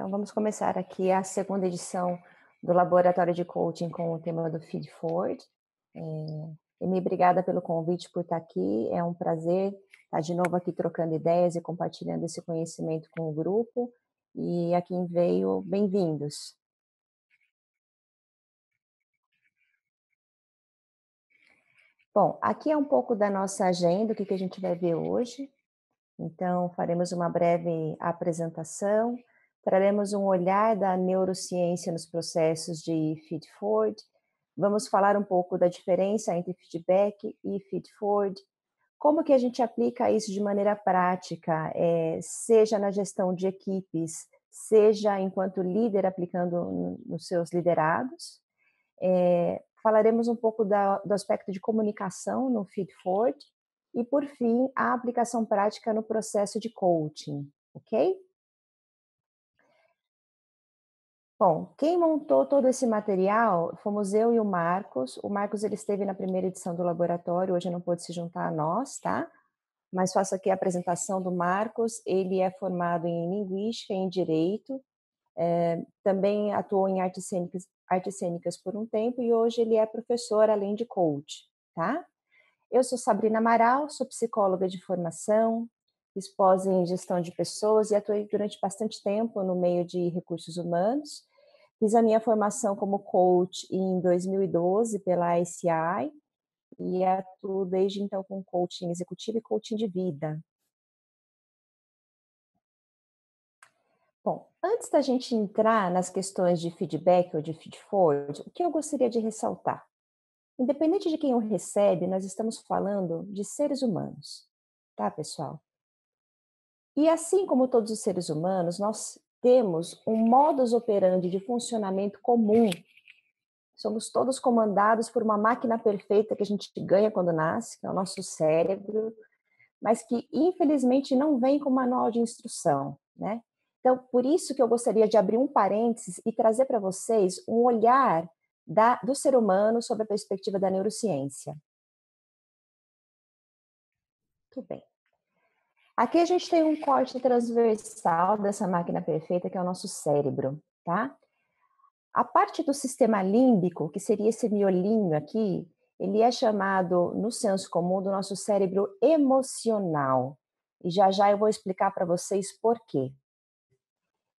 Então, vamos começar aqui a segunda edição do Laboratório de Coaching com o tema do Feed Forward. Emi, obrigada pelo convite por estar aqui. É um prazer estar de novo aqui trocando ideias e compartilhando esse conhecimento com o grupo. E a quem veio, bem-vindos. Bom, aqui é um pouco da nossa agenda, o que a gente vai ver hoje. Então, faremos uma breve apresentação, traremos um olhar da neurociência nos processos de feed-forward, vamos falar um pouco da diferença entre feedback e feed-forward, como que a gente aplica isso de maneira prática, seja na gestão de equipes, seja enquanto líder aplicando nos seus liderados. Falaremos um pouco do aspecto de comunicação no feed-forward e, por fim, a aplicação prática no processo de coaching, ok? Bom, quem montou todo esse material fomos eu e o Marcos. O Marcos ele esteve na primeira edição do laboratório, hoje não pôde se juntar a nós, tá? Mas faço aqui a apresentação do Marcos. Ele é formado em Linguística e em Direito, também atuou em artes cênicas por um tempo e hoje ele é professor, além de coach, tá? Eu sou Sabrina Amaral, sou psicóloga de formação, fiz pós em gestão de pessoas e atuei durante bastante tempo no meio de recursos humanos. Fiz a minha formação como coach em 2012 pela ICI e atuo desde então com coaching executivo e coaching de vida. Bom, antes da gente entrar nas questões de feedback ou de feed-forward, o que eu gostaria de ressaltar? Independente de quem o recebe, nós estamos falando de seres humanos, tá, pessoal? E assim como todos os seres humanos, nós temos um modus operandi de funcionamento comum. Somos todos comandados por uma máquina perfeita que a gente ganha quando nasce, que é o nosso cérebro, mas que infelizmente não vem com manual de instrução, né? Então, por isso que eu gostaria de abrir um parênteses e trazer para vocês um olhar do ser humano sob a perspectiva da neurociência. Tudo bem. Aqui a gente tem um corte transversal dessa máquina perfeita, que é o nosso cérebro, tá? A parte do sistema límbico, que seria esse miolinho aqui, ele é chamado, no senso comum, do nosso cérebro emocional. E já já eu vou explicar para vocês por quê.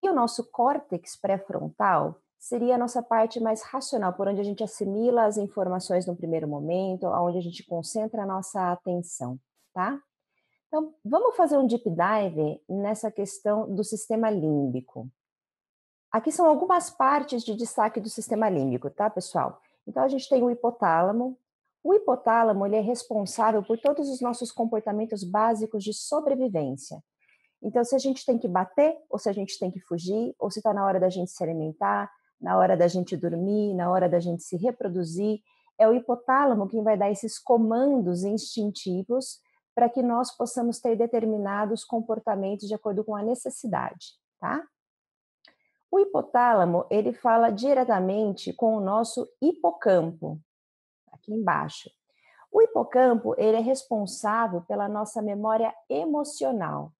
E o nosso córtex pré-frontal seria a nossa parte mais racional, por onde a gente assimila as informações no primeiro momento, onde a gente concentra a nossa atenção, tá? Então, vamos fazer um deep dive nessa questão do sistema límbico. Aqui são algumas partes de destaque do sistema límbico, tá, pessoal? Então, a gente tem o hipotálamo. O hipotálamo, ele é responsável por todos os nossos comportamentos básicos de sobrevivência. Então, se a gente tem que bater, ou se a gente tem que fugir, ou se está na hora da gente se alimentar, na hora da gente dormir, na hora da gente se reproduzir, é o hipotálamo quem vai dar esses comandos instintivos para que nós possamos ter determinados comportamentos de acordo com a necessidade, tá? O hipotálamo, ele fala diretamente com o nosso hipocampo, aqui embaixo. O hipocampo, ele é responsável pela nossa memória emocional,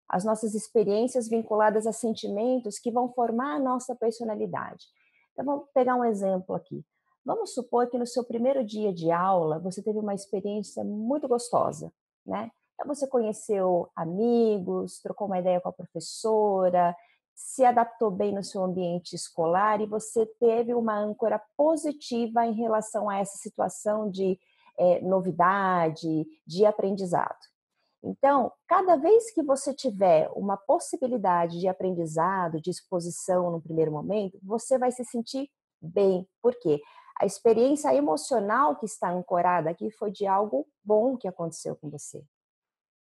as nossas experiências vinculadas a sentimentos que vão formar a nossa personalidade. Então, vamos pegar um exemplo aqui. Vamos supor que no seu primeiro dia de aula, você teve uma experiência muito gostosa, né? Então, você conheceu amigos, trocou uma ideia com a professora, se adaptou bem no seu ambiente escolar e você teve uma âncora positiva em relação a essa situação de novidade, de aprendizado. Então, cada vez que você tiver uma possibilidade de aprendizado, de exposição no primeiro momento, você vai se sentir bem. Por quê? A experiência emocional que está ancorada aqui foi de algo bom que aconteceu com você.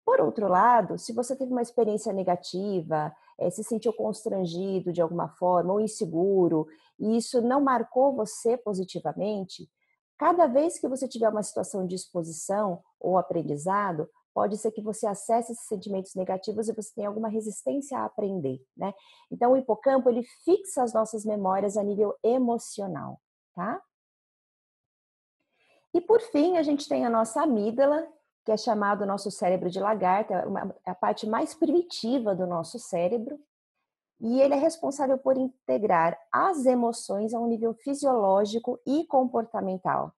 Por outro lado, se você teve uma experiência negativa, se sentiu constrangido de alguma forma ou inseguro, e isso não marcou você positivamente, cada vez que você tiver uma situação de exposição ou aprendizado, pode ser que você acesse esses sentimentos negativos e você tenha alguma resistência a aprender, né? Então, o hipocampo, ele fixa as nossas memórias a nível emocional, tá? E por fim, a gente tem a nossa amígdala, que é chamado nosso cérebro de lagarta, é a parte mais primitiva do nosso cérebro. e ele é responsável por integrar as emoções a um nível fisiológico e comportamental.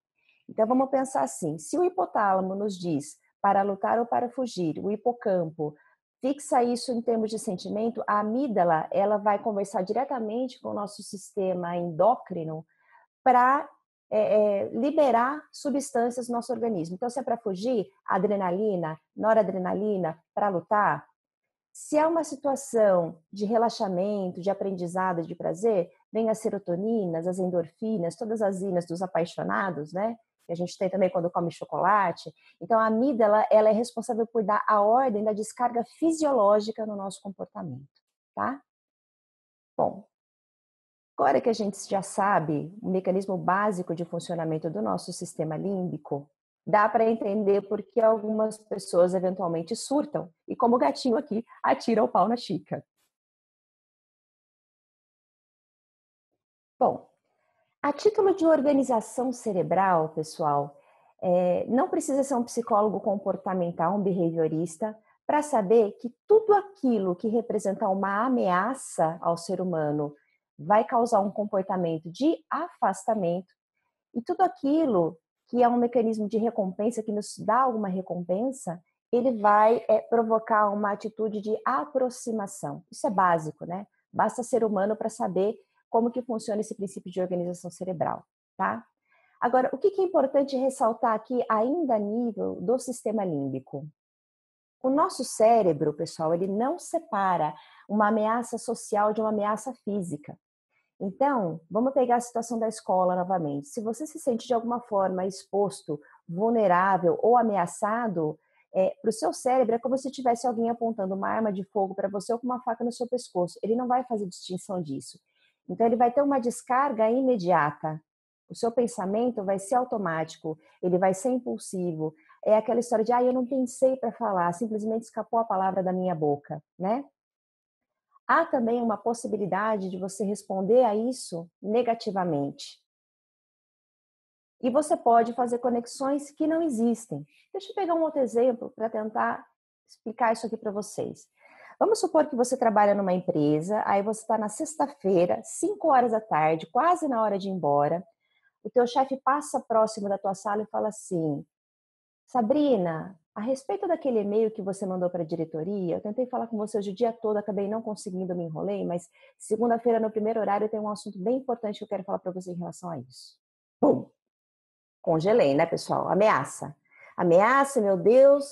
Então vamos pensar assim, se o hipotálamo nos diz para lutar ou para fugir, o hipocampo fixa isso em termos de sentimento, a amígdala ela vai conversar diretamente com o nosso sistema endócrino para liberar substâncias no nosso organismo. Então, se é para fugir, adrenalina, noradrenalina, para lutar. Se é uma situação de relaxamento, de aprendizado, de prazer, vem as serotoninas, as endorfinas, todas as inas dos apaixonados, né? Que a gente tem também quando come chocolate. Então, a amígdala, ela é responsável por dar a ordem da descarga fisiológica no nosso comportamento, tá? Bom, agora que a gente já sabe o mecanismo básico de funcionamento do nosso sistema límbico, dá para entender por que algumas pessoas eventualmente surtam e, como o gatinho aqui, atira o pau na xícara. Bom, a título de organização cerebral, pessoal, não precisa ser um psicólogo comportamental, um behaviorista, para saber que tudo aquilo que representa uma ameaça ao ser humano vai causar um comportamento de afastamento e tudo aquilo que é um mecanismo de recompensa, que nos dá alguma recompensa, ele vai provocar uma atitude de aproximação. Isso é básico, né? Basta ser humano para saber como que funciona esse princípio de organização cerebral, tá? Agora, o que é importante ressaltar aqui, ainda a nível do sistema límbico? O nosso cérebro, pessoal, ele não separa uma ameaça social de uma ameaça física. Então, vamos pegar a situação da escola novamente. Se você se sente de alguma forma exposto, vulnerável ou ameaçado, para o seu cérebro é como se tivesse alguém apontando uma arma de fogo para você ou com uma faca no seu pescoço. Ele não vai fazer distinção disso. Então, ele vai ter uma descarga imediata. O seu pensamento vai ser automático, ele vai ser impulsivo. É aquela história de, eu não pensei para falar, simplesmente escapou a palavra da minha boca, né? Há também uma possibilidade de você responder a isso negativamente. E você pode fazer conexões que não existem. Deixa eu pegar um outro exemplo para tentar explicar isso aqui para vocês. Vamos supor que você trabalha numa empresa, aí você está na sexta-feira, 5 horas da tarde, quase na hora de ir embora. O teu chefe passa próximo da tua sala e fala assim: Sabrina, a respeito daquele e-mail que você mandou para a diretoria, eu tentei falar com você hoje o dia todo, acabei não conseguindo, me enrolei, mas segunda-feira, no primeiro horário, tem um assunto bem importante que eu quero falar para você em relação a isso. Pum! Congelei, né, pessoal? Ameaça. Ameaça, meu Deus.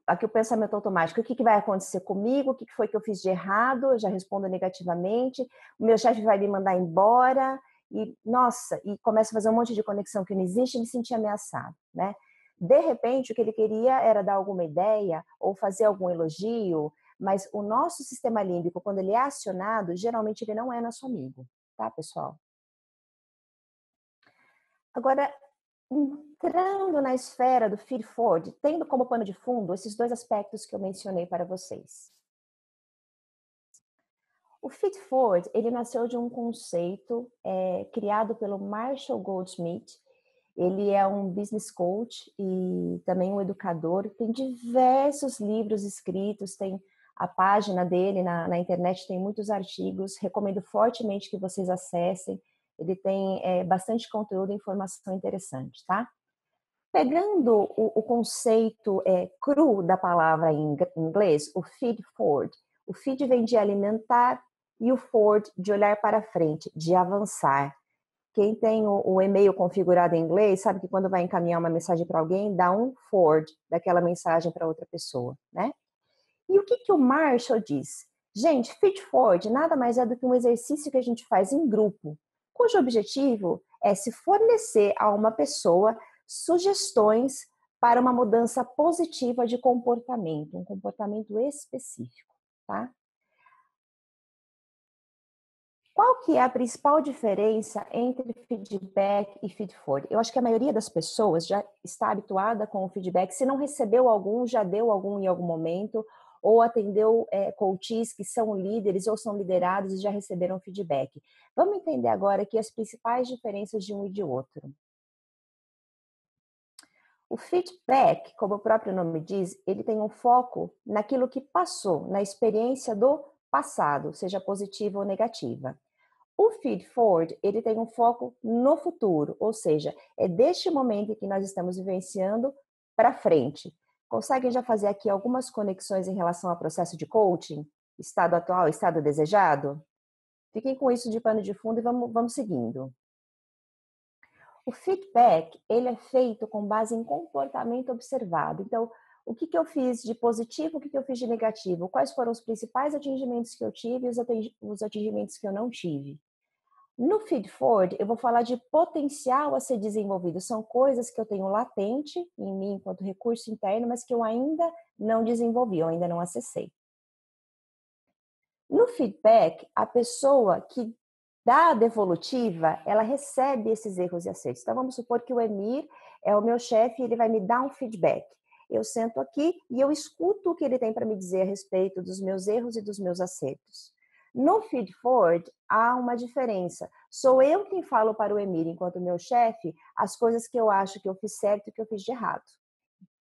Aqui o pensamento automático. O que vai acontecer comigo? O que foi que eu fiz de errado? Eu já respondo negativamente. O meu chefe vai me mandar embora. E, nossa, e começa a fazer um monte de conexão que não existe e me sentir ameaçado, né? De repente, o que ele queria era dar alguma ideia ou fazer algum elogio, mas o nosso sistema límbico, quando ele é acionado, geralmente ele não é nosso amigo, tá, pessoal? Agora, entrando na esfera do feed forward, tendo como pano de fundo esses dois aspectos que eu mencionei para vocês. O feed forward, ele nasceu de um conceito criado pelo Marshall Goldsmith. Ele é um business coach e também um educador. Tem diversos livros escritos, tem a página dele na internet, tem muitos artigos. Recomendo fortemente que vocês acessem. Ele tem bastante conteúdo e informação interessante, tá? Pegando o conceito cru da palavra em inglês, o feed forward. O feed vem de alimentar e o forward de olhar para frente, de avançar. Quem tem o e-mail configurado em inglês sabe que quando vai encaminhar uma mensagem para alguém, dá um forward daquela mensagem para outra pessoa, né? E o que o Marshall diz? Gente, feed forward nada mais é do que um exercício que a gente faz em grupo, cujo objetivo é se fornecer a uma pessoa sugestões para uma mudança positiva de comportamento, um comportamento específico, tá? Qual que é a principal diferença entre feedback e feedforward? Eu acho que a maioria das pessoas já está habituada com o feedback. Se não recebeu algum, já deu algum em algum momento, ou atendeu coaches que são líderes ou são liderados e já receberam feedback. Vamos entender agora aqui as principais diferenças de um e de outro. O feedback, como o próprio nome diz, ele tem um foco naquilo que passou, na experiência do passado, seja positiva ou negativa. O feed forward, ele tem um foco no futuro, ou seja, é deste momento em que nós estamos vivenciando para frente. Conseguem já fazer aqui algumas conexões em relação ao processo de coaching? Estado atual, estado desejado? Fiquem com isso de pano de fundo e vamos seguindo. O feedback, ele é feito com base em comportamento observado. Então, o que eu fiz de positivo, o que eu fiz de negativo? Quais foram os principais atingimentos que eu tive e os atingimentos que eu não tive? No feed forward, eu vou falar de potencial a ser desenvolvido. São coisas que eu tenho latente em mim enquanto recurso interno, mas que eu ainda não desenvolvi, eu ainda não acessei. No feedback, a pessoa que dá a devolutiva, ela recebe esses erros e acertos. Então, vamos supor que o Emir é o meu chefe e ele vai me dar um feedback. Eu sento aqui e eu escuto o que ele tem para me dizer a respeito dos meus erros e dos meus acertos. No feed forward, há uma diferença. Sou eu quem falo para o Emir, enquanto meu chefe, as coisas que eu acho que eu fiz certo e que eu fiz de errado.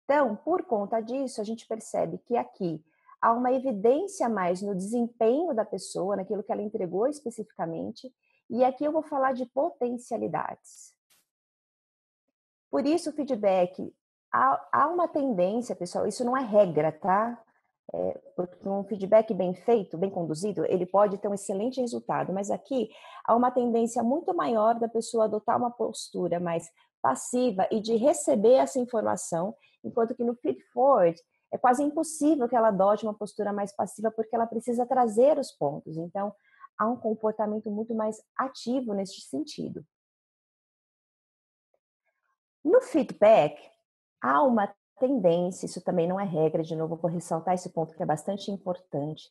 Então, por conta disso, a gente percebe que aqui há uma evidência a mais no desempenho da pessoa, naquilo que ela entregou especificamente, e aqui eu vou falar de potencialidades. Por isso, o feedback, há uma tendência, pessoal, isso não é regra, tá? Porque um feedback bem feito, bem conduzido, ele pode ter um excelente resultado, mas aqui há uma tendência muito maior da pessoa adotar uma postura mais passiva e de receber essa informação, enquanto que no feed forward é quase impossível que ela adote uma postura mais passiva porque ela precisa trazer os pontos. Então, há um comportamento muito mais ativo nesse sentido. No feedback, há uma tendência, isso também não é regra, de novo, vou ressaltar esse ponto que é bastante importante,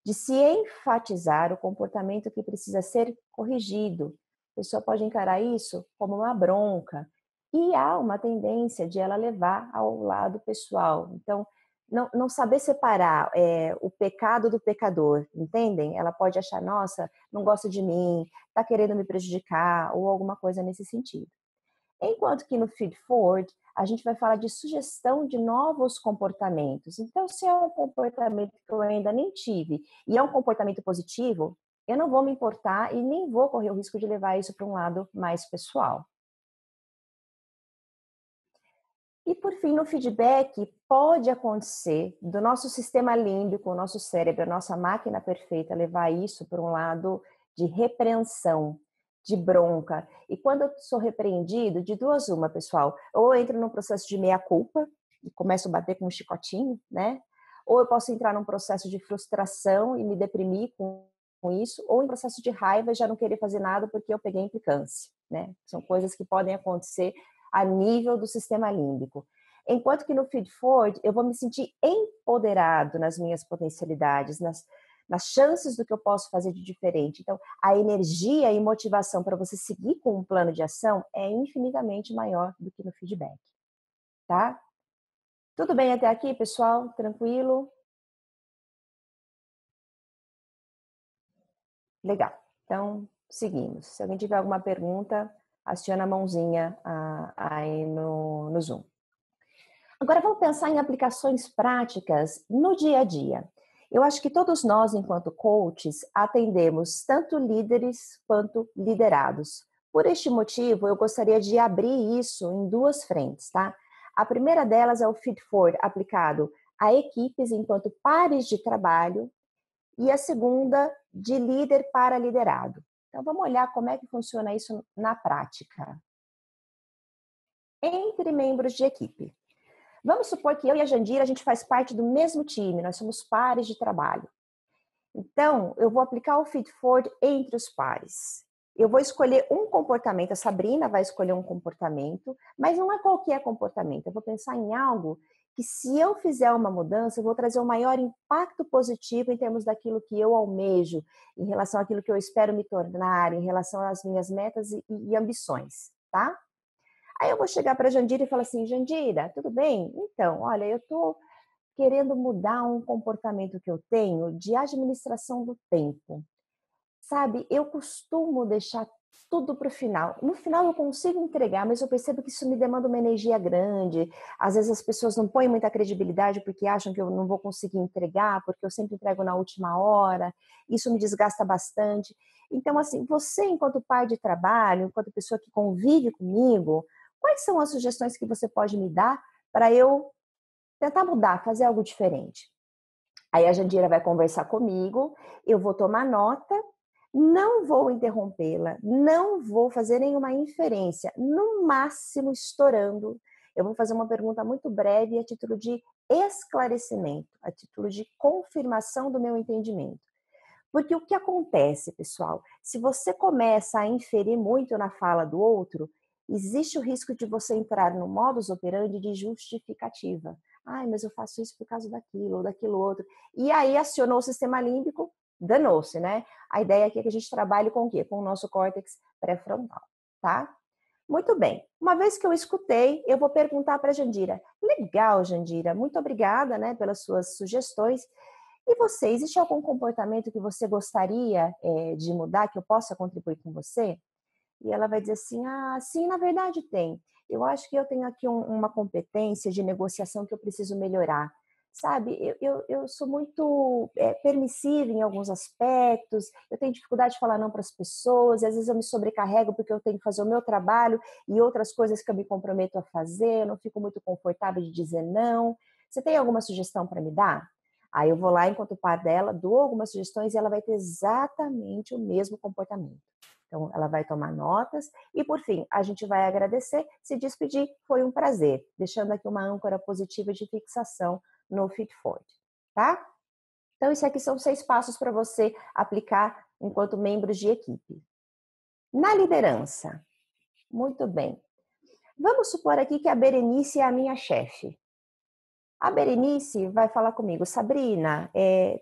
de se enfatizar o comportamento que precisa ser corrigido. A pessoa pode encarar isso como uma bronca. E há uma tendência de ela levar ao lado pessoal. Então, não saber separar o pecado do pecador, entendem? Ela pode achar, nossa, não gosta de mim, está querendo me prejudicar, ou alguma coisa nesse sentido. Enquanto que no feed forward, a gente vai falar de sugestão de novos comportamentos. Então, se é um comportamento que eu ainda nem tive e é um comportamento positivo, eu não vou me importar e nem vou correr o risco de levar isso para um lado mais pessoal. E por fim, no feedback, pode acontecer do nosso sistema límbico, o nosso cérebro, a nossa máquina perfeita, levar isso para um lado de repreensão, de bronca. E quando eu sou repreendido, de duas uma, pessoal, ou eu entro num processo de meia-culpa e começo a bater com um chicotinho, né? Ou eu posso entrar num processo de frustração e me deprimir com isso, ou em processo de raiva e já não querer fazer nada porque eu peguei implicância, né? São coisas que podem acontecer a nível do sistema límbico. Enquanto que no feed forward eu vou me sentir empoderado nas minhas potencialidades, nas chances do que eu posso fazer de diferente. Então, a energia e motivação para você seguir com um plano de ação é infinitamente maior do que no feedback, tá? Tudo bem até aqui, pessoal? Tranquilo? Legal. Então, seguimos. Se alguém tiver alguma pergunta, aciona a mãozinha aí no Zoom. Agora vamos pensar em aplicações práticas no dia a dia. Eu acho que todos nós, enquanto coaches, atendemos tanto líderes quanto liderados. Por este motivo, eu gostaria de abrir isso em duas frentes, tá? A primeira delas é o feed forward aplicado a equipes enquanto pares de trabalho e a segunda de líder para liderado. Então vamos olhar como é que funciona isso na prática. Entre membros de equipe. Vamos supor que eu e a Jandira, a gente faz parte do mesmo time, nós somos pares de trabalho. Então, eu vou aplicar o feed forward entre os pares. Eu vou escolher um comportamento, a Sabrina vai escolher um comportamento, mas não é qualquer comportamento. Eu vou pensar em algo que, se eu fizer uma mudança, eu vou trazer um maior impacto positivo em termos daquilo que eu almejo, em relação àquilo que eu espero me tornar, em relação às minhas metas e ambições, tá? Aí eu vou chegar para a Jandira e falar assim, Jandira, tudo bem? Então, olha, eu estou querendo mudar um comportamento que eu tenho de administração do tempo. Sabe, eu costumo deixar tudo para o final. No final eu consigo entregar, mas eu percebo que isso me demanda uma energia grande. Às vezes as pessoas não põem muita credibilidade porque acham que eu não vou conseguir entregar, porque eu sempre entrego na última hora. Isso me desgasta bastante. Então, assim, você, enquanto pai de trabalho, enquanto pessoa que convive comigo, quais são as sugestões que você pode me dar para eu tentar mudar, fazer algo diferente? Aí a Jandira vai conversar comigo, eu vou tomar nota, não vou interrompê-la, não vou fazer nenhuma inferência, no máximo estourando. Eu vou fazer uma pergunta muito breve a título de esclarecimento, a título de confirmação do meu entendimento. Porque o que acontece, pessoal, se você começa a inferir muito na fala do outro, existe o risco de você entrar no modus operandi de justificativa. Ai, mas eu faço isso por causa daquilo ou daquilo outro. E aí acionou o sistema límbico, danou-se, né? A ideia aqui é que a gente trabalhe com o quê? Com o nosso córtex pré-frontal, tá? Muito bem. Uma vez que eu escutei, eu vou perguntar para a Jandira. Legal, Jandira. Muito obrigada, né, pelas suas sugestões. E você, existe algum comportamento que você gostaria de mudar, que eu possa contribuir com você? E ela vai dizer assim, ah, sim, na verdade tem. Eu acho que eu tenho aqui uma competência de negociação que eu preciso melhorar. Sabe, eu sou muito permissiva em alguns aspectos, eu tenho dificuldade de falar não para as pessoas, e às vezes eu me sobrecarrego porque eu tenho que fazer o meu trabalho e outras coisas que eu me comprometo a fazer, eu não fico muito confortável de dizer não. Você tem alguma sugestão para me dar? Aí eu vou lá, enquanto par dela, dou algumas sugestões e ela vai ter exatamente o mesmo comportamento. Então, ela vai tomar notas e, por fim, a gente vai agradecer, se despedir, foi um prazer, deixando aqui uma âncora positiva de fixação no Fit Forward, tá? Então, isso aqui são 6 passos para você aplicar enquanto membros de equipe. Na liderança, muito bem. Vamos supor aqui que a Berenice é a minha chefe. A Berenice vai falar comigo, Sabrina,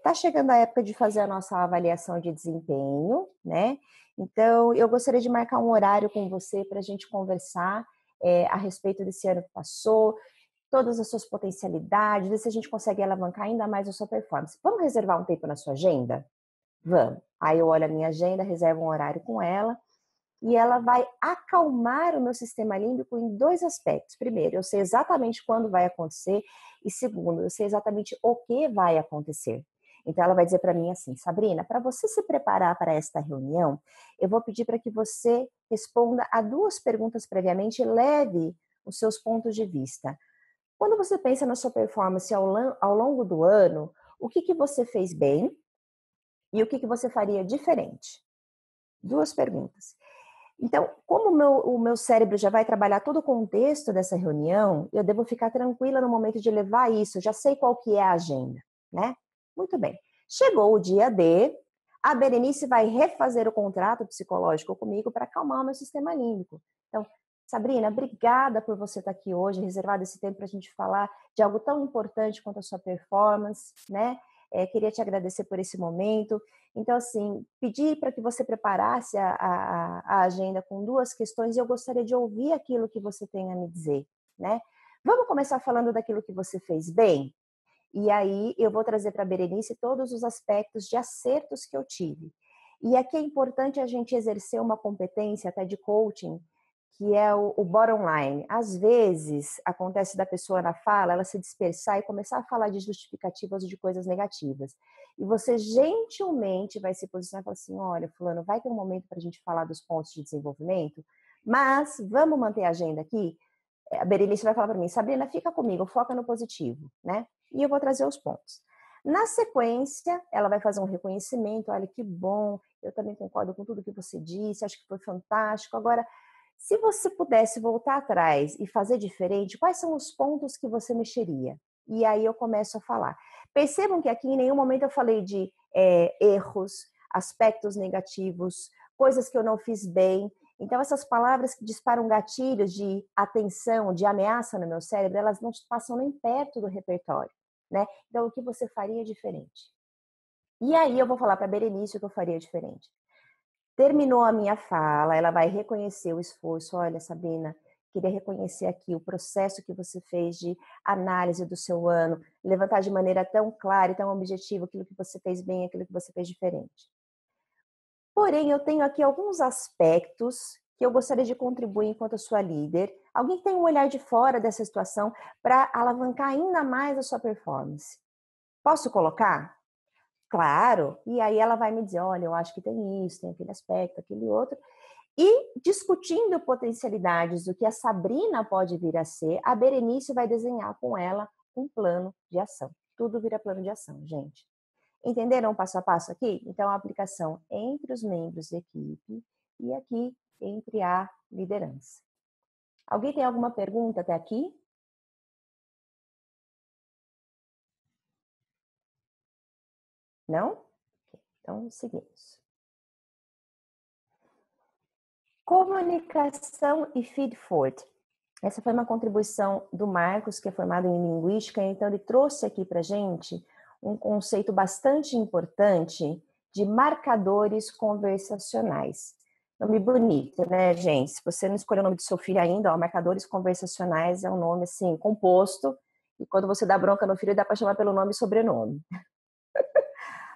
tá chegando a época de fazer a nossa avaliação de desempenho, né? Então, eu gostaria de marcar um horário com você para a gente conversar a respeito desse ano que passou, todas as suas potencialidades, ver se a gente consegue alavancar ainda mais a sua performance. Vamos reservar um tempo na sua agenda? Vamos. Aí eu olho a minha agenda, reservo um horário com ela e ela vai acalmar o meu sistema límbico em 2 aspectos. Primeiro, eu sei exatamente quando vai acontecer e segundo, eu sei exatamente o que vai acontecer. Então ela vai dizer para mim assim, Sabrina, para você se preparar para esta reunião, eu vou pedir para que você responda a 2 perguntas previamente e leve os seus pontos de vista. Quando você pensa na sua performance ao longo do ano, o que você fez bem e o que você faria diferente? 2 perguntas. Então, como o meu cérebro já vai trabalhar todo o contexto dessa reunião, eu devo ficar tranquila no momento de levar isso, já sei qual que é a agenda, né? Muito bem. Chegou o dia D, a Berenice vai refazer o contrato psicológico comigo para acalmar o meu sistema límbico. Então, Sabrina, obrigada por você estar aqui hoje, reservado esse tempo para a gente falar de algo tão importante quanto a sua performance, né? Queria te agradecer por esse momento. Então, assim, pedi para que você preparasse a agenda com 2 questões e eu gostaria de ouvir aquilo que você tem a me dizer, né? Vamos começar falando daquilo que você fez bem? E aí eu vou trazer para a Berenice todos os aspectos de acertos que eu tive. E aqui é importante a gente exercer uma competência até de coaching, que é o bottom line. Às vezes, acontece da pessoa na fala, ela se dispersar e começar a falar de justificativas ou de coisas negativas. E você gentilmente vai se posicionar e falar assim, olha, fulano, vai ter um momento para a gente falar dos pontos de desenvolvimento, mas vamos manter a agenda aqui? A Berenice vai falar para mim, Sabrina, fica comigo, foca no positivo, né? E eu vou trazer os pontos. Na sequência, ela vai fazer um reconhecimento, olha que bom, eu também concordo com tudo que você disse, acho que foi fantástico. Agora, se você pudesse voltar atrás e fazer diferente, quais são os pontos que você mexeria? E aí eu começo a falar. Percebam que aqui em nenhum momento eu falei de erros, aspectos negativos, coisas que eu não fiz bem. Então, essas palavras que disparam gatilhos de atenção, de ameaça no meu cérebro, elas não passam nem perto do repertório, né? Então, o que você faria diferente? E aí eu vou falar para a Berenice o que eu faria diferente. Terminou a minha fala, ela vai reconhecer o esforço. Olha, Sabrina, queria reconhecer aqui o processo que você fez de análise do seu ano, levantar de maneira tão clara e tão objetiva aquilo que você fez bem e aquilo que você fez diferente. Porém, eu tenho aqui alguns aspectos que eu gostaria de contribuir enquanto a sua líder. Alguém que tem um olhar de fora dessa situação para alavancar ainda mais a sua performance. Posso colocar? Claro. E aí ela vai me dizer, olha, eu acho que tem isso, tem aquele aspecto, aquele outro. E discutindo potencialidades do que a Sabrina pode vir a ser, a Berenice vai desenhar com ela um plano de ação. Tudo vira plano de ação, gente. Entenderam o passo a passo aqui? Então, a aplicação entre os membros da equipe e aqui entre a liderança. Alguém tem alguma pergunta até aqui? Não? Então, seguimos. Comunicação e feed forward. Essa foi uma contribuição do Marcos, que é formado em linguística, então ele trouxe aqui para a gente um conceito bastante importante de marcadores conversacionais. Nome bonito, né, gente? Se você não escolheu o nome do seu filho ainda, ó, marcadores conversacionais é um nome, assim, composto, e quando você dá bronca no filho, dá para chamar pelo nome e sobrenome.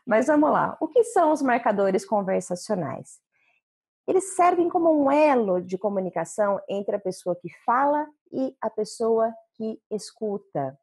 Mas vamos lá. O que são os marcadores conversacionais? Eles servem como um elo de comunicação entre a pessoa que fala e a pessoa que escuta.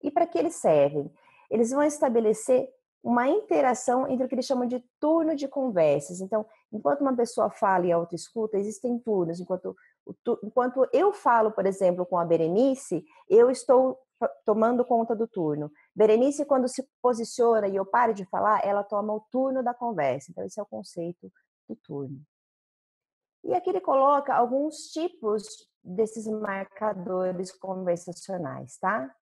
E para que eles servem? Eles vão estabelecer uma interação entre o que eles chamam de turno de conversas. Então, enquanto uma pessoa fala e a outra escuta, existem turnos. Enquanto eu falo, por exemplo, com a Berenice, eu estou tomando conta do turno. Berenice, quando se posiciona e eu paro de falar, ela toma o turno da conversa. Então, esse é o conceito do turno. E aqui ele coloca alguns tipos desses marcadores conversacionais, tá?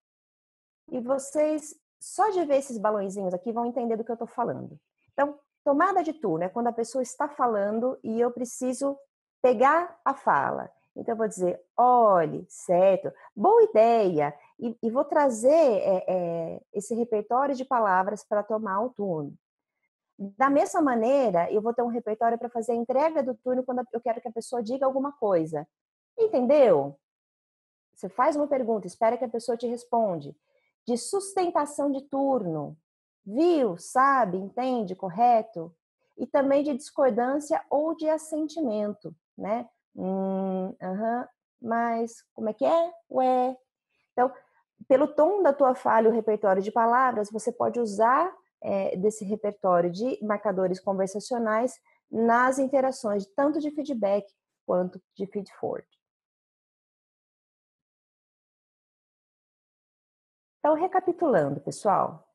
E vocês, só de ver esses balõezinhos aqui, vão entender do que eu estou falando. Então, tomada de turno é quando a pessoa está falando e eu preciso pegar a fala. Então, eu vou dizer, olhe, certo, boa ideia, e vou trazer esse repertório de palavras para tomar o turno. Da mesma maneira, eu vou ter um repertório para fazer a entrega do turno quando eu quero que a pessoa diga alguma coisa. Entendeu? Você faz uma pergunta, espera que a pessoa te responde. De sustentação de turno. Viu? Sabe? Entende? Correto? E também de discordância ou de assentimento, né? Mas como é que é? Ué. Então, pelo tom da tua fala e o repertório de palavras, você pode usar desse repertório de marcadores conversacionais nas interações, tanto de feedback quanto de feed forward. Então, recapitulando, pessoal,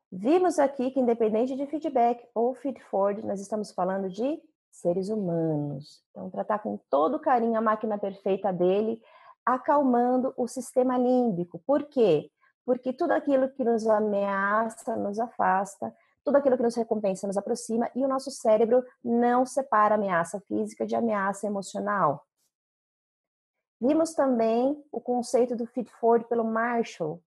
vimos aqui que independente de feedback ou feed forward, nós estamos falando de seres humanos. Então, tratar com todo carinho a máquina perfeita dele, acalmando o sistema límbico. Por quê? Porque tudo aquilo que nos ameaça, nos afasta, tudo aquilo que nos recompensa, nos aproxima, e o nosso cérebro não separa ameaça física de ameaça emocional. Vimos também o conceito do feed forward pelo Marshall,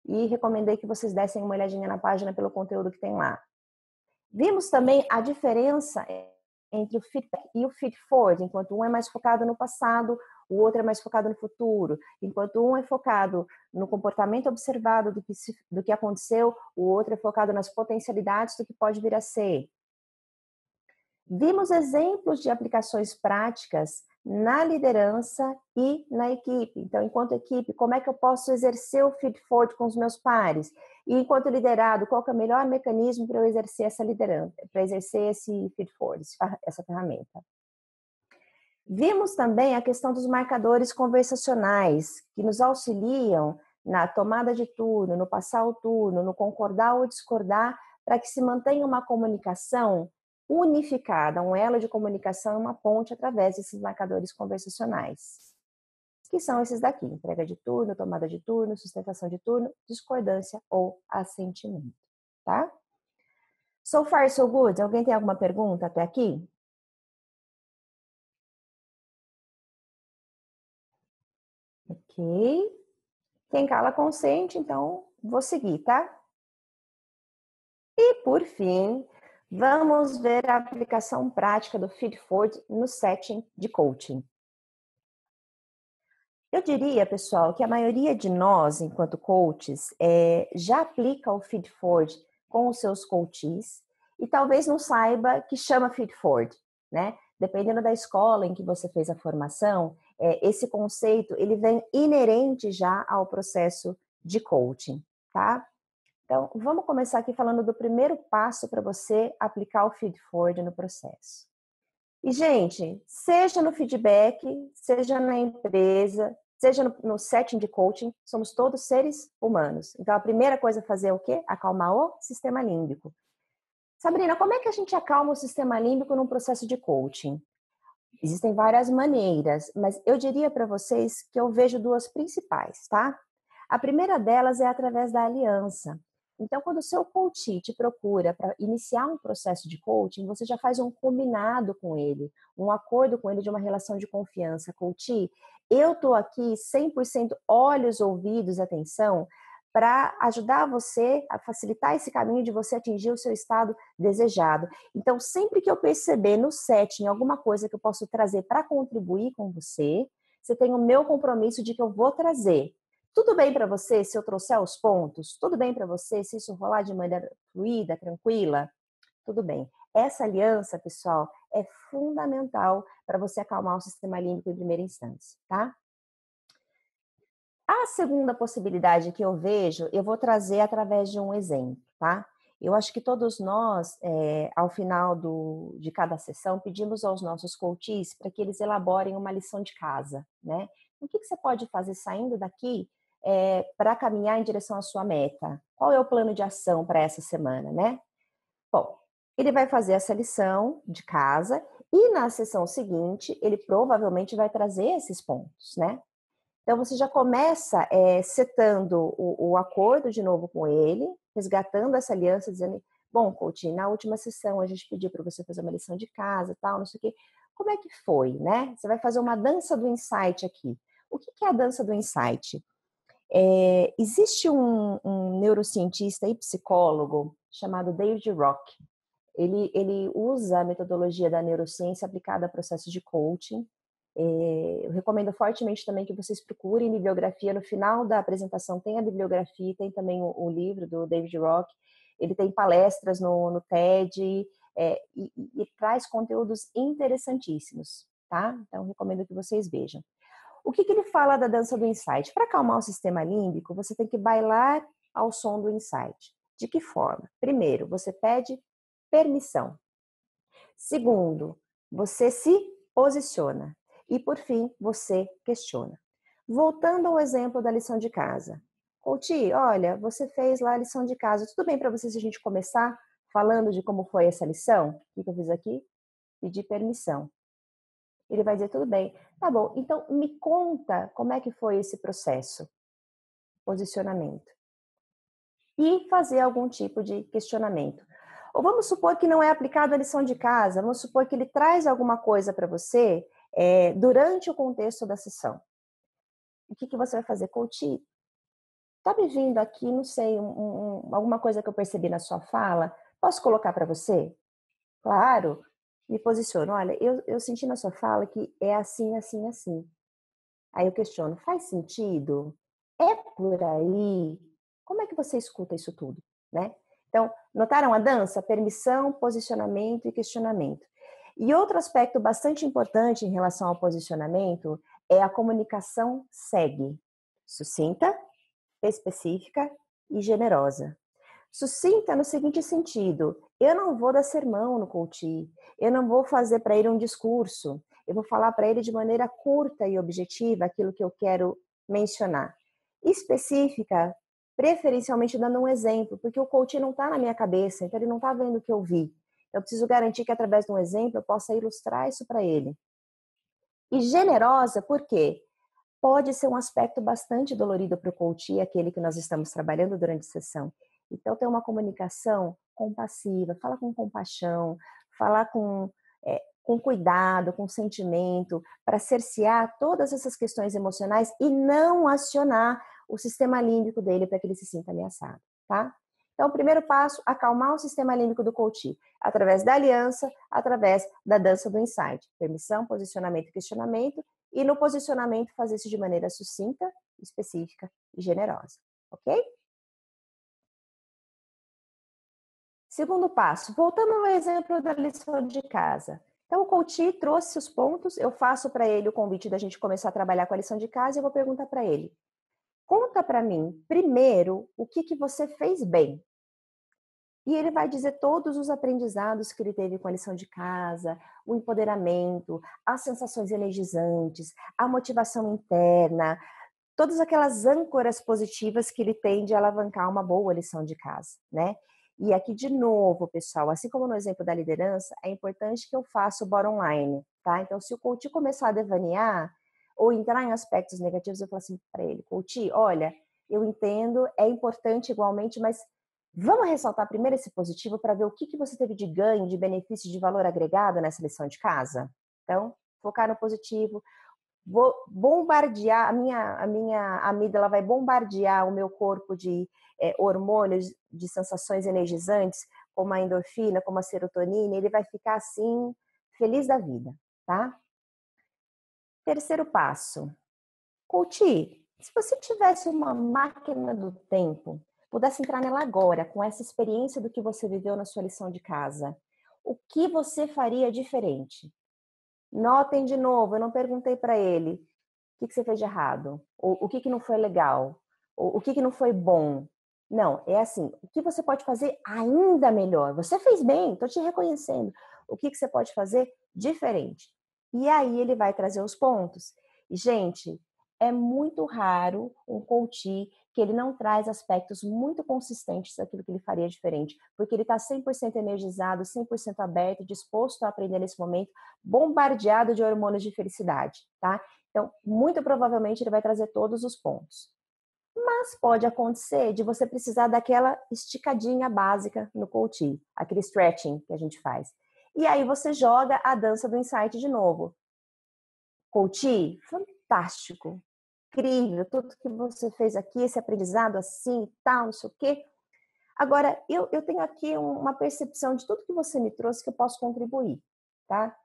e recomendei que vocês dessem uma olhadinha na página pelo conteúdo que tem lá. Vimos também a diferença entre o feedback e o feed forward, enquanto um é mais focado no passado, o outro é mais focado no futuro. Enquanto um é focado no comportamento observado do que aconteceu, o outro é focado nas potencialidades do que pode vir a ser. Vimos exemplos de aplicações práticas na liderança e na equipe. Então, enquanto equipe, como é que eu posso exercer o feed forward com os meus pares? E enquanto liderado, qual que é o melhor mecanismo para eu exercer essa liderança, para exercer esse feed forward, essa ferramenta? Vimos também a questão dos marcadores conversacionais, que nos auxiliam na tomada de turno, no passar o turno, no concordar ou discordar, para que se mantenha uma comunicação unificada, um elo de comunicação e uma ponte através desses marcadores conversacionais. Que são esses daqui: entrega de turno, tomada de turno, sustentação de turno, discordância ou assentimento, tá? So far, so good. Alguém tem alguma pergunta até aqui? Ok. Quem cala consente, então vou seguir, tá? E por fim, vamos ver a aplicação prática do feed forward no setting de coaching. Eu diria, pessoal, que a maioria de nós, enquanto coaches, já aplica o feed forward com os seus coaches e talvez não saiba que chama feed forward, né? Dependendo da escola em que você fez a formação, esse conceito ele vem inerente já ao processo de coaching, tá? Então, vamos começar aqui falando do primeiro passo para você aplicar o feed forward no processo. E, gente, seja no feedback, seja na empresa, seja no setting de coaching, somos todos seres humanos. Então, a primeira coisa a fazer é o quê? Acalmar o sistema límbico. Sabrina, como é que a gente acalma o sistema límbico num processo de coaching? Existem várias maneiras, mas eu diria para vocês que eu vejo duas principais, tá? A primeira delas é através da aliança. Então, quando o seu coach te procura para iniciar um processo de coaching, você já faz um combinado com ele, um acordo com ele de uma relação de confiança. Coach, eu estou aqui 100% olhos, ouvidos, atenção, para ajudar você a facilitar esse caminho de você atingir o seu estado desejado. Então, sempre que eu perceber no setting alguma coisa que eu posso trazer para contribuir com você, você tem o meu compromisso de que eu vou trazer. Tudo bem para você se eu trouxer os pontos? Tudo bem para você se isso rolar de maneira fluida, tranquila? Tudo bem. Essa aliança, pessoal, é fundamental para você acalmar o sistema límbico em primeira instância, tá? A segunda possibilidade que eu vejo, eu vou trazer através de um exemplo, tá? Eu acho que todos nós, ao final de cada sessão, pedimos aos nossos coaches para que eles elaborem uma lição de casa, né? O que você pode fazer saindo daqui para caminhar em direção à sua meta? Qual é o plano de ação para essa semana, né? Bom, ele vai fazer essa lição de casa e na sessão seguinte, ele provavelmente vai trazer esses pontos, né? Então, você já começa setando o acordo de novo com ele, resgatando essa aliança, dizendo, bom, coach, na última sessão a gente pediu para você fazer uma lição de casa, tal, não sei o quê. Como é que foi, né? Você vai fazer uma dança do insight aqui. O que é a dança do insight? Existe um neurocientista e psicólogo chamado David Rock. Ele usa a metodologia da neurociência aplicada a processos de coaching. Eu recomendo fortemente também que vocês procurem bibliografia. No final da apresentação tem a bibliografia, tem também o livro do David Rock. Ele tem palestras no TED e traz conteúdos interessantíssimos, tá? Então, recomendo que vocês vejam. O que ele fala da dança do insight? Para acalmar o sistema límbico, você tem que bailar ao som do insight. De que forma? Primeiro, você pede permissão. Segundo, você se posiciona. E, por fim, você questiona. Voltando ao exemplo da lição de casa. Coach, olha, você fez lá a lição de casa. Tudo bem para você se a gente começar falando de como foi essa lição? O que eu fiz aqui? Pedir permissão. Ele vai dizer, tudo bem. Tá bom, então me conta como é que foi esse processo. Posicionamento. E fazer algum tipo de questionamento. Ou vamos supor que não é aplicado a lição de casa, vamos supor que ele traz alguma coisa para você durante o contexto da sessão. O que você vai fazer? Coach, tá me vindo aqui, não sei, alguma coisa que eu percebi na sua fala, posso colocar para você? Claro, me posiciono. Olha, eu senti na sua fala que é assim, assim, assim. Aí eu questiono, faz sentido? É por aí? Como é que você escuta isso tudo, né? Então, notaram a dança? Permissão, posicionamento e questionamento. E outro aspecto bastante importante em relação ao posicionamento é a comunicação segue. Sucinta, específica e generosa. Sucinta no seguinte sentido: eu não vou dar sermão no coach, eu não vou fazer para ele um discurso, eu vou falar para ele de maneira curta e objetiva aquilo que eu quero mencionar. Específica, preferencialmente dando um exemplo, porque o coach não está na minha cabeça, então ele não está vendo o que eu vi. Eu preciso garantir que através de um exemplo eu possa ilustrar isso para ele. E generosa, por quê? Pode ser um aspecto bastante dolorido para o coach, aquele que nós estamos trabalhando durante a sessão. Então, ter uma comunicação compassiva, falar com compaixão, falar com cuidado, com sentimento, para cercear todas essas questões emocionais e não acionar o sistema límbico dele para que ele se sinta ameaçado, tá? Então, o primeiro passo, acalmar o sistema límbico do coach, através da aliança, através da dança do insight. Permissão, posicionamento e questionamento, e no posicionamento fazer isso de maneira sucinta, específica e generosa, ok? Segundo passo, voltando ao exemplo da lição de casa. Então, o coach trouxe os pontos, eu faço para ele o convite da gente começar a trabalhar com a lição de casa e eu vou perguntar para ele: conta para mim, primeiro, o que você fez bem. E ele vai dizer todos os aprendizados que ele teve com a lição de casa, o empoderamento, as sensações energizantes, a motivação interna, todas aquelas âncoras positivas que ele tem de alavancar uma boa lição de casa, né? E aqui de novo, pessoal, assim como no exemplo da liderança, é importante que eu faça o bottom line, tá? Então, se o coach começar a devanear ou entrar em aspectos negativos, eu falo assim para ele: coach, olha, eu entendo, é importante igualmente, mas vamos ressaltar primeiro esse positivo para ver o que você teve de ganho, de benefício, de valor agregado nessa lição de casa. Então, focar no positivo, vou bombardear, a minha amígdala vai bombardear o meu corpo de hormônios, de sensações energizantes, como a endorfina, como a serotonina, ele vai ficar assim, feliz da vida, tá? Terceiro passo. Coach, se você tivesse uma máquina do tempo, pudesse entrar nela agora, com essa experiência do que você viveu na sua lição de casa, o que você faria diferente? Notem de novo, eu não perguntei para ele o que você fez de errado, ou o que não foi legal, ou o que não foi bom. Não, é assim, o que você pode fazer ainda melhor? Você fez bem, estou te reconhecendo. O que você pode fazer diferente? E aí ele vai trazer os pontos. E, gente, é muito raro um coach que ele não traz aspectos muito consistentes daquilo que ele faria diferente, porque ele está 100% energizado, 100% aberto, disposto a aprender nesse momento, bombardeado de hormônios de felicidade, tá? Então, muito provavelmente ele vai trazer todos os pontos. Mas pode acontecer de você precisar daquela esticadinha básica no coaching, aquele stretching que a gente faz. E aí você joga a dança do insight de novo. Coaching, fantástico, incrível, tudo que você fez aqui, esse aprendizado assim e tal, não sei o quê. Agora, eu tenho aqui uma percepção de tudo que você me trouxe que eu posso contribuir, tá?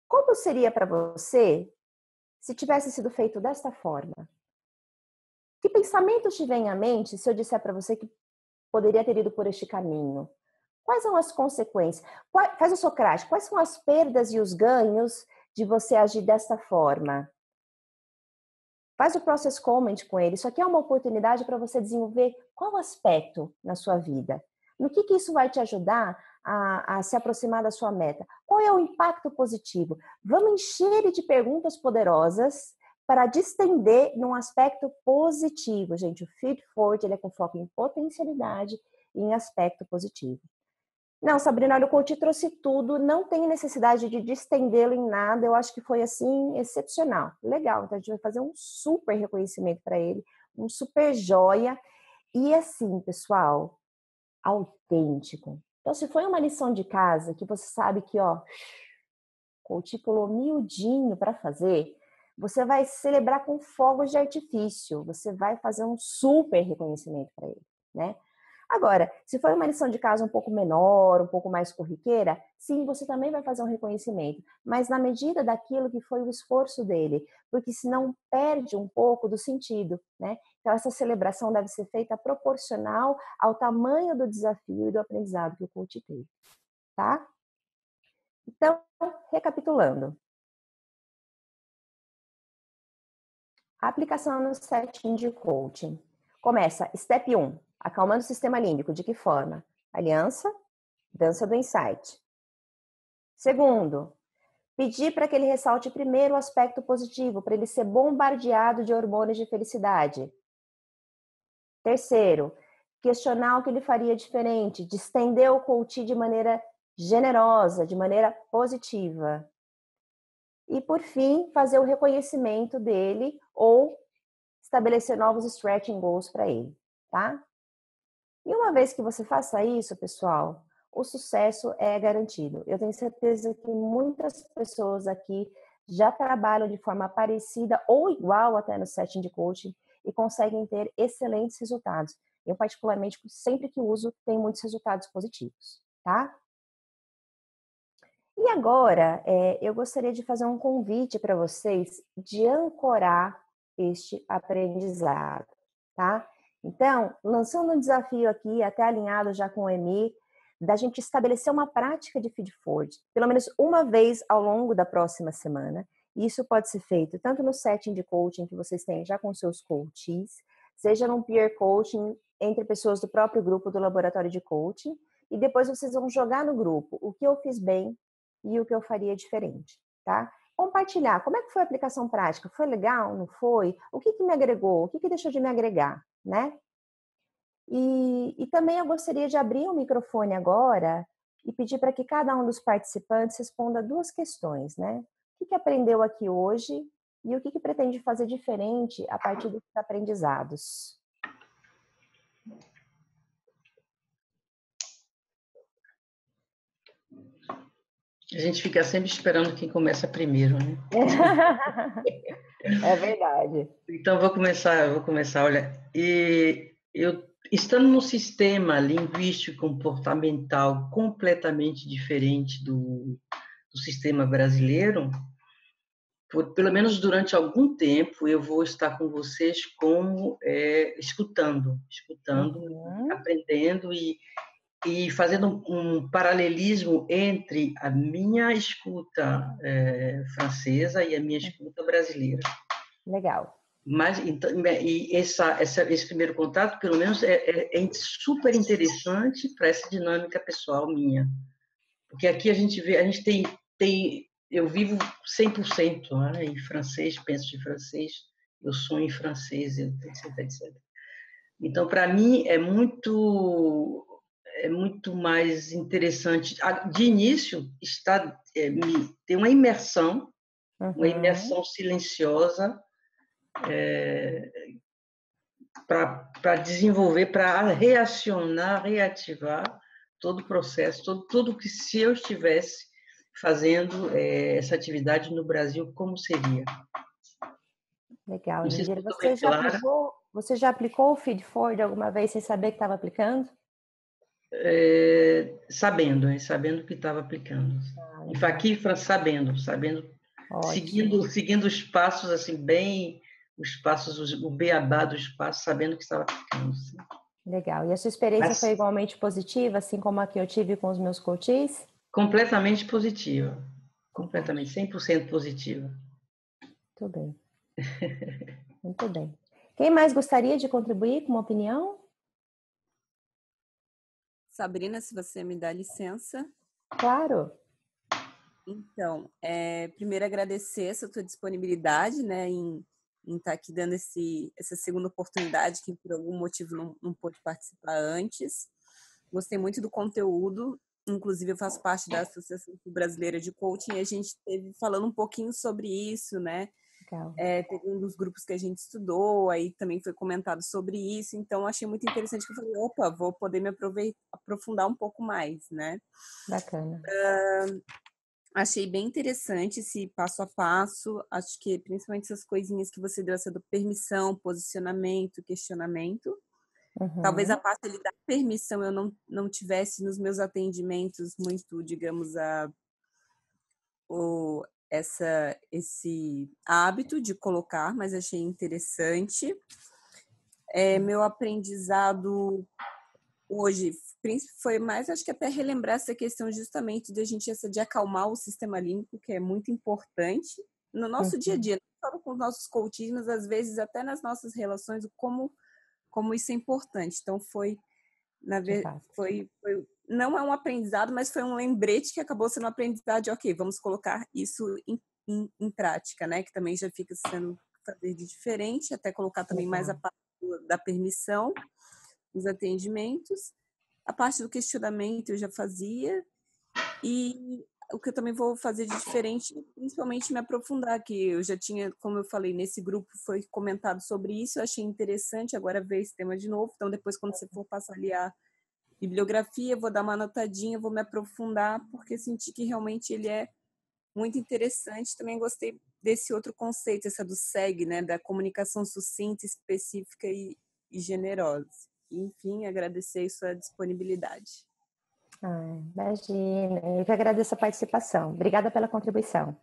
Como seria para você se tivesse sido feito desta forma? Que pensamentos te vêm à mente se eu disser para você que poderia ter ido por este caminho? Quais são as consequências? Faz o Socrate, quais são as perdas e os ganhos de você agir desta forma? Faz o process comment com ele. Isso aqui é uma oportunidade para você desenvolver qual aspecto na sua vida. No que isso vai te ajudar a se aproximar da sua meta? Qual é o impacto positivo? Vamos encher ele de perguntas poderosas para distender num aspecto positivo, gente. O Feed Forward, ele é com foco em potencialidade e em aspecto positivo. Não, Sabrina, olha, o coach trouxe tudo, não tem necessidade de distendê-lo em nada, eu acho que foi, assim, excepcional. Legal, então a gente vai fazer um super reconhecimento para ele, um super joia. E assim, pessoal, autêntico. Então, se foi uma lição de casa que você sabe que, ó, coach pulou miudinho para fazer, você vai celebrar com fogos de artifício, você vai fazer um super reconhecimento para ele, né? Agora, se for uma lição de casa um pouco menor, um pouco mais corriqueira, sim, você também vai fazer um reconhecimento, mas na medida daquilo que foi o esforço dele, porque senão perde um pouco do sentido, né? Então, essa celebração deve ser feita proporcional ao tamanho do desafio e do aprendizado que o coach teve, tá? Então, recapitulando. A aplicação no setting de coaching. Começa, step 1, acalmando o sistema límbico. De que forma? Aliança, dança do insight. Segundo, pedir para que ele ressalte primeiro o aspecto positivo, para ele ser bombardeado de hormônios de felicidade. Terceiro, questionar o que ele faria diferente, distender o coach de maneira generosa, de maneira positiva. E, por fim, fazer o reconhecimento dele ou estabelecer novos stretching goals para ele, tá? E uma vez que você faça isso, pessoal, o sucesso é garantido. Eu tenho certeza que muitas pessoas aqui já trabalham de forma parecida ou igual até no setting de coaching e conseguem ter excelentes resultados. Eu, particularmente, sempre que uso, tenho muitos resultados positivos, tá? E agora, eu gostaria de fazer um convite para vocês de ancorar este aprendizado, tá? Então, lançando um desafio aqui, até alinhado já com o Emi, da gente estabelecer uma prática de feed-forward, pelo menos uma vez ao longo da próxima semana. E isso pode ser feito tanto no setting de coaching que vocês têm já com seus coaches, seja num peer coaching entre pessoas do próprio grupo do laboratório de coaching, e depois vocês vão jogar no grupo o que eu fiz bem e o que eu faria diferente, tá? Compartilhar, como é que foi a aplicação prática? Foi legal? Não foi? O que me agregou? O que deixou de me agregar, né? E também eu gostaria de abrir o microfone agora e pedir para que cada um dos participantes responda 2 questões, né? O que aprendeu aqui hoje e o que pretende fazer diferente a partir dos aprendizados? A gente fica sempre esperando quem começa primeiro, né? É verdade. Então, vou começar, olha, eu estando num sistema linguístico comportamental completamente diferente do sistema brasileiro, pelo menos durante algum tempo, eu vou estar com vocês como escutando, aprendendo e fazendo um paralelismo entre a minha escuta francesa e a minha escuta brasileira. Legal. Mas então, esse primeiro contato, pelo menos, é super interessante para essa dinâmica pessoal minha, porque aqui a gente tem eu vivo 100%, né, em francês, penso em francês, eu sonho em francês, etc, etc. Então, para mim é muito mais interessante. De início tem uma imersão silenciosa para desenvolver, para reativar todo o processo, tudo que se eu estivesse fazendo essa atividade no Brasil, como seria? Legal, Não sei se Lindira. estou bem clara. Você já aplicou o feed forward alguma vez sem saber que estava aplicando? Sabendo que estava aplicando. Aqui, sabendo, seguindo os passos, assim, bem, os passos, o beabá dos passos, sabendo que estava aplicando. Sim. Legal. E a sua experiência foi igualmente positiva, assim como a que eu tive com os meus coaches? Completamente positiva. Completamente, 100% positiva. Muito bem. Muito bem. Quem mais gostaria de contribuir com uma opinião? Sabrina, se você me dá licença. Claro. Então, primeiro agradecer essa tua disponibilidade, né, em estar aqui dando essa segunda oportunidade, que por algum motivo não pôde participar antes. Gostei muito do conteúdo, inclusive eu faço parte da Associação Brasileira de Coaching e a gente esteve falando um pouquinho sobre isso, né? Teve um dos grupos que a gente estudou, aí também foi comentado sobre isso, então achei muito interessante que eu falei, opa, vou poder me aprofundar um pouco mais, né? Bacana. Achei bem interessante esse passo a passo, acho que principalmente essas coisinhas que você deu, essa do permissão, posicionamento, questionamento. Talvez a parte da permissão eu não tivesse nos meus atendimentos muito, digamos, esse hábito de colocar, mas achei interessante. Meu aprendizado hoje foi mais, acho que até relembrar essa questão justamente de acalmar o sistema límbico, que é muito importante no nosso dia a dia, não só com os nossos coaches, mas às vezes até nas nossas relações, como isso é importante. Então não é um aprendizado, mas foi um lembrete que acabou sendo um aprendizado de, ok, vamos colocar isso em prática, né? Que também já fica sendo fazer de diferente, até colocar também mais a parte da permissão nos atendimentos. A parte do questionamento eu já fazia, e o que eu também vou fazer de diferente, principalmente me aprofundar, que eu já tinha, como eu falei, nesse grupo foi comentado sobre isso, eu achei interessante, agora ver esse tema de novo, então depois quando você for passar ali a bibliografia, vou dar uma anotadinha, vou me aprofundar, porque senti que realmente ele é muito interessante. Também gostei desse outro conceito, essa do SEG, né, da comunicação sucinta, específica e generosa. Enfim, agradecer sua disponibilidade. Imagina, eu que agradeço a participação. Obrigada pela contribuição.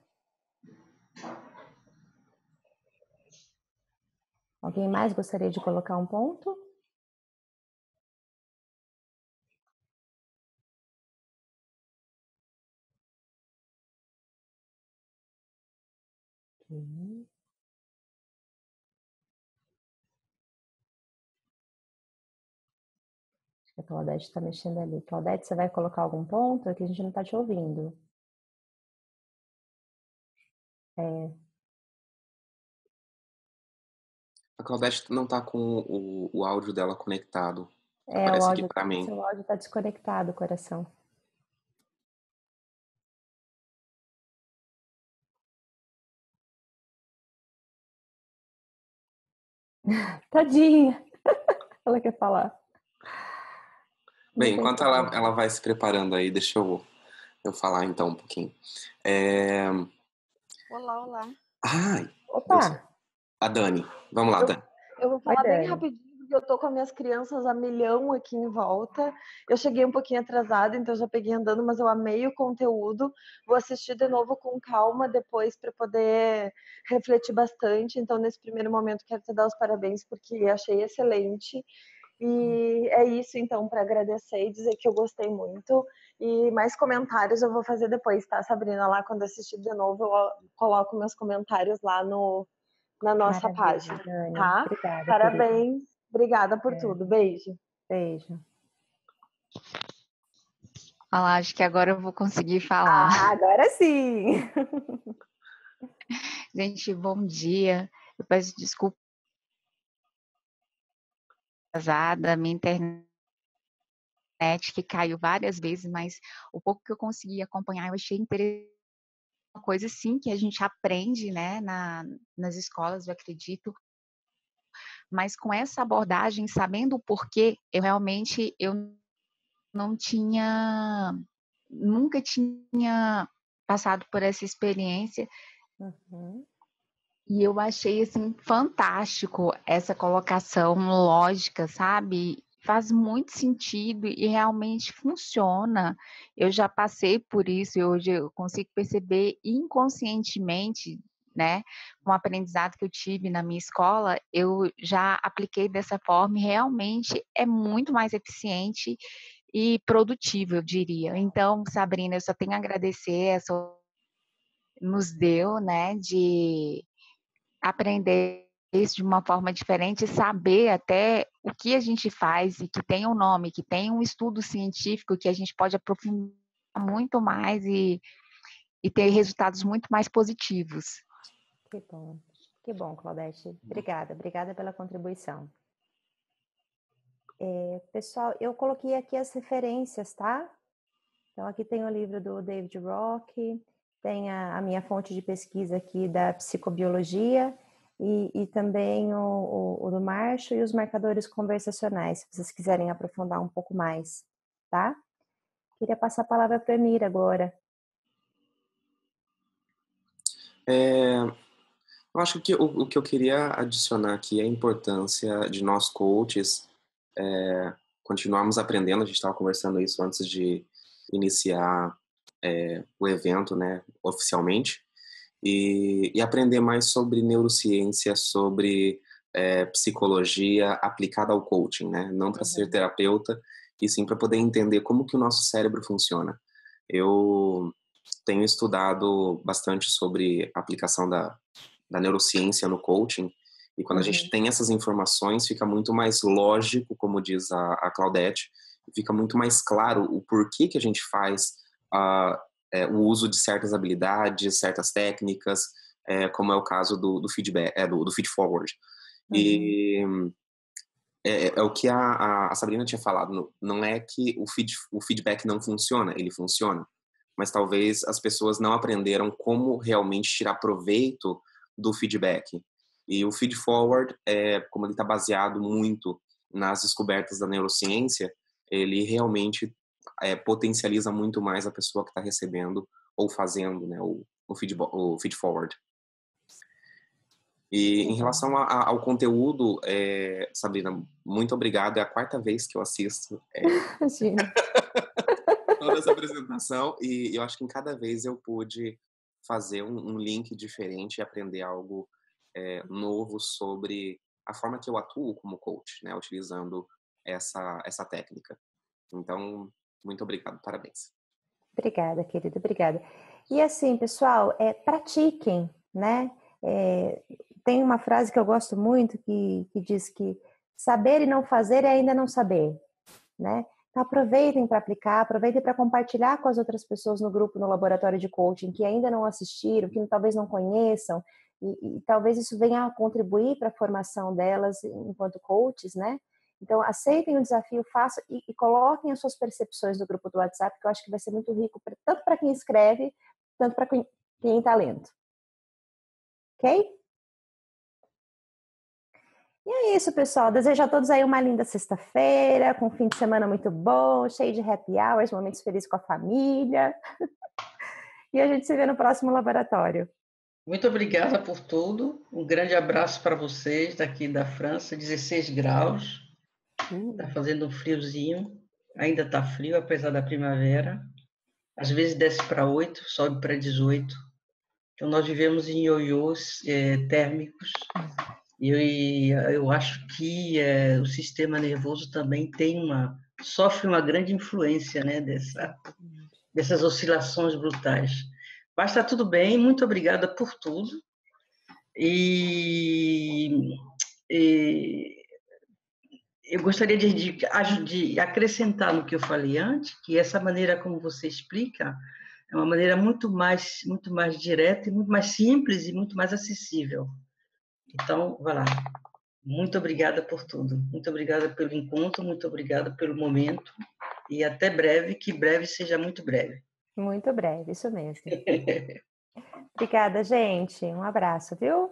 Alguém mais gostaria de colocar um ponto? Uhum. A Claudete está mexendo ali. Claudete, você vai colocar algum ponto? Aqui a gente não está te ouvindo. A Claudete não está com o áudio dela conectado. O Aparece aqui áudio, para mim. seu áudio está desconectado, coração. Tadinha! Ela quer falar. Bem, enquanto ela vai se preparando aí, deixa eu falar então um pouquinho. Olá. Ai, Opa! a Dani. Vamos lá, Dani. Eu vou falar Oi, bem Dani. rapidinho, porque eu tô com as minhas crianças a milhão aqui em volta. Eu cheguei um pouquinho atrasada, então já peguei andando, mas eu amei o conteúdo. Vou assistir de novo com calma depois para poder refletir bastante. Então, nesse primeiro momento, quero te dar os parabéns, porque achei excelente. E é isso, então, para agradecer e dizer que eu gostei muito. E mais comentários eu vou fazer depois, tá, Sabrina? Lá, quando assistir de novo, eu coloco meus comentários lá na nossa página, Dani. tá? Obrigada, Parabéns. querida. Obrigada por tudo. Beijo. Beijo. Olha, acho que agora eu vou conseguir falar. Agora sim! Gente, bom dia. Eu peço desculpa atrasada, minha internet que caiu várias vezes, mas o pouco que eu consegui acompanhar eu achei interessante. Uma coisa, sim, que a gente aprende, né, nas escolas, eu acredito, mas com essa abordagem, sabendo o porquê, eu não tinha, nunca tinha passado por essa experiência. Uhum. E eu achei, assim, fantástico essa colocação lógica, sabe? Faz muito sentido e realmente funciona. Eu já passei por isso e hoje eu consigo perceber inconscientemente, né? Com o aprendizado que eu tive na minha escola, eu já apliquei dessa forma e realmente é muito mais eficiente e produtivo, eu diria. Então, Sabrina, eu só tenho a agradecer essa nos deu, né, de aprender isso de uma forma diferente, saber até o que a gente faz e que tem um nome, que tem um estudo científico que a gente pode aprofundar muito mais e ter resultados muito mais positivos. Que bom, Claudete. Obrigada pela contribuição. Pessoal, eu coloquei aqui as referências, tá? Então, aqui tem o livro do David Rock, tem a minha fonte de pesquisa aqui da psicobiologia e também o do Marshall e os marcadores conversacionais, se vocês quiserem aprofundar um pouco mais, tá? Queria passar a palavra para a Mira agora. Eu acho que o que eu queria adicionar aqui é a importância de nós coaches continuarmos aprendendo. A gente estava conversando isso antes de iniciar o evento, né, oficialmente, e aprender mais sobre neurociência, sobre psicologia aplicada ao coaching, né? Não para ser terapeuta, e sim para poder entender como que o nosso cérebro funciona. Eu tenho estudado bastante sobre a aplicação da neurociência no coaching, e quando a gente tem essas informações, fica muito mais lógico, como diz a Claudete, fica muito mais claro o porquê que a gente faz o uso de certas habilidades, certas técnicas, como é o caso do feedback, do feed forward. E é o que a Sabrina tinha falado, não é que o feedback não funciona, ele funciona, mas talvez as pessoas não aprenderam como realmente tirar proveito do feedback. E o feed forward, como ele está baseado muito nas descobertas da neurociência, ele realmente potencializa muito mais a pessoa que está recebendo ou fazendo, né, o feed forward. E em relação ao conteúdo, Sabrina, muito obrigado. É a quarta vez que eu assisto toda essa apresentação e eu acho que em cada vez eu pude fazer um link diferente e aprender algo novo sobre a forma que eu atuo como coach, né, utilizando essa técnica. Então, muito obrigado, parabéns. Obrigada, querida, obrigada. E assim, pessoal, pratiquem, né? Tem uma frase que eu gosto muito que diz que saber e não fazer é ainda não saber, né? Então aproveitem para aplicar, aproveitem para compartilhar com as outras pessoas no grupo, no laboratório de coaching, que ainda não assistiram, que talvez não conheçam, e talvez isso venha a contribuir para a formação delas enquanto coaches, né? Então aceitem o desafio, façam e coloquem as suas percepções no grupo do WhatsApp, que eu acho que vai ser muito rico, tanto para quem escreve, tanto para quem está lendo. Ok? E é isso, pessoal. Desejo a todos aí uma linda sexta-feira, com um fim de semana muito bom, cheio de happy hours, momentos felizes com a família. E a gente se vê no próximo laboratório. Muito obrigada por tudo. Um grande abraço para vocês daqui da França, 16 graus. Está fazendo um friozinho. Ainda está frio, apesar da primavera. Às vezes desce para 8, sobe para 18. Então, nós vivemos em ioiôs térmicos. E eu acho que o sistema nervoso também sofre uma grande influência, né, dessas oscilações brutais. Mas está tudo bem, muito obrigada por tudo. E eu gostaria de acrescentar no que eu falei antes, que essa maneira como você explica é uma maneira muito mais direta, e muito mais simples e muito mais acessível. Então, vai lá. Muito obrigada por tudo. Muito obrigada pelo encontro, muito obrigada pelo momento. E até breve, que breve seja muito breve. Muito breve, isso mesmo. Obrigada, gente. Um abraço, viu?